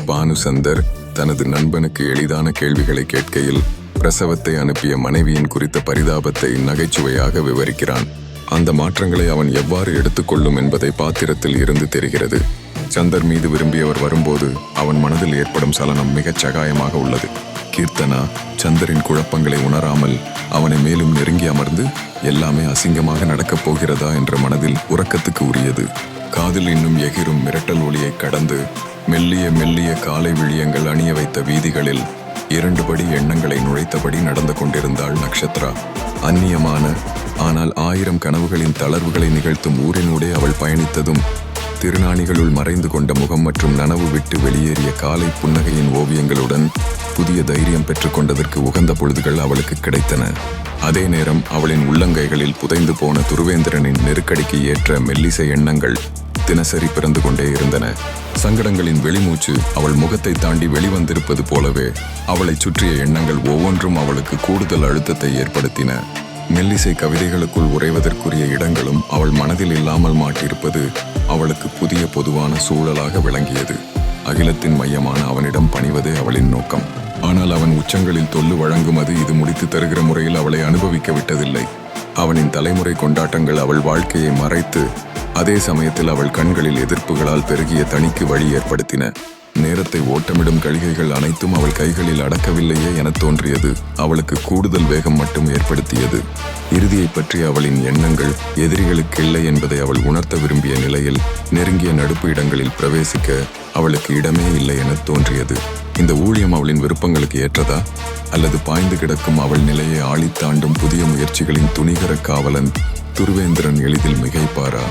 பானுசந்தர் தனது நண்பனுக்கு எளிதான கேள்விகளை கேட்கையில் பிரசவத்தை அனுப்பிய மனைவியின் குறித்த பரிதாபத்தை நகைச்சுவையாக விவரிக்கிறான். அந்த மாற்றங்களை அவன் எவ்வாறு எடுத்துக்கொள்ளும் என்பதை பாத்திரத்தில் இருந்து தெரிகிறது. சந்தர் மீது விரும்பியவர் வரும்போது அவன் மனதில் ஏற்படும் சலனம் மிகச் சகாயமாக உள்ளது. கீர்த்தனா சந்தரின் குழப்பங்களை உணராமல் அவனை மேலும் நெருங்கி அமர்ந்து எல்லாமே அசிங்கமாக நடக்கப் போகிறதா என்ற மனதில் உறக்கத்துக்கு உரியது. காதில் இன்னும் எகிரும் மிரட்டல் ஒளியை கடந்து மெல்லிய மெல்லிய காலை விழியங்கள் அணிய வைத்த வீதிகளில் 2 படி எண்ணங்களை நுழைத்தபடி நடந்து கொண்டிருந்தாள் நக்ஷத்ரா. அந்நியமான ஆனால் 1000 கனவுகளின் தளர்வுகளை நிகழ்த்தும் ஊரினூடே அவள் பயணித்ததும் திருநாணிகளுள் மறைந்து கொண்ட முகம் மற்றும் நனவு விட்டு வெளியேறிய காலை புன்னகையின் ஓவியங்களுடன் புதிய தைரியம் பெற்றுக்கொண்டதற்கு உகந்த பொழுதுகள் அவளுக்கு கிடைத்தன. அதே நேரம் அவளின் உள்ளங்கைகளில் புதைந்து போன துருவேந்திரனின் நெருக்கடிக்கு ஏற்ற மெல்லிசை எண்ணங்கள் தினசரி பிறந்து கொண்டே இருந்தன. சங்கடங்களின் வெளிமூச்சு அவள் முகத்தை தாண்டி வெளிவந்திருப்பது போலவே அவளை சுற்றிய எண்ணங்கள் ஒவ்வொன்றும் அவளுக்கு கூடுதல் அழுத்தத்தை ஏற்படுத்தின. மெல்லிசை கவிதைகளுக்குள் உறைவதற்குரிய இடங்களும் அவள் மனதில் இல்லாமல் மாட்டியிருப்பது அவளுக்கு புதிய பொதுவான சூழலாக விளங்கியது. அகிலத்தின் மையமான அவனிடம் பணிவதே அவளின் நோக்கம். ஆனால் அவன் உச்சங்களில் தொல்லு வழங்குவது இது முடித்து தருகிற முறையில் அவளை அனுபவிக்க விட்டதில்லை. அவனின் தலைமுறை கொண்டாட்டங்கள் அவள் வாழ்க்கையை மறைத்து அதே சமயத்தில் அவள் கண்களில் எதிர்ப்புகளால் பெருகிய தனிக்கு வழி ஏற்படுத்தின. நேரத்தை ஓட்டமிடும் கழிகைகள் அனைத்தும் அவள் கைகளில் அடக்கவில்லையே என தோன்றியது அவளுக்கு கூடுதல் வேகம் மட்டும் ஏற்படுத்தியது. இறுதியை பற்றி அவளின் எண்ணங்கள் எதிரிகளுக்கு இல்லை என்பதை அவள் உணர்த்த விரும்பிய நிலையில் நெருங்கிய நடுப்பு இடங்களில் பிரவேசிக்க அவளுக்கு இடமே இல்லை என தோன்றியது. இந்த ஊழியம் அவளின் விருப்பங்களுக்கு ஏற்றதா அல்லது பாய்ந்து கிடக்கும் அவள் நிலையை ஆழித்தாண்டும் புதிய முயற்சிகளின் துணிகர காவலன் துருவேந்திரன் எளிதில் மிகைப்பாரா?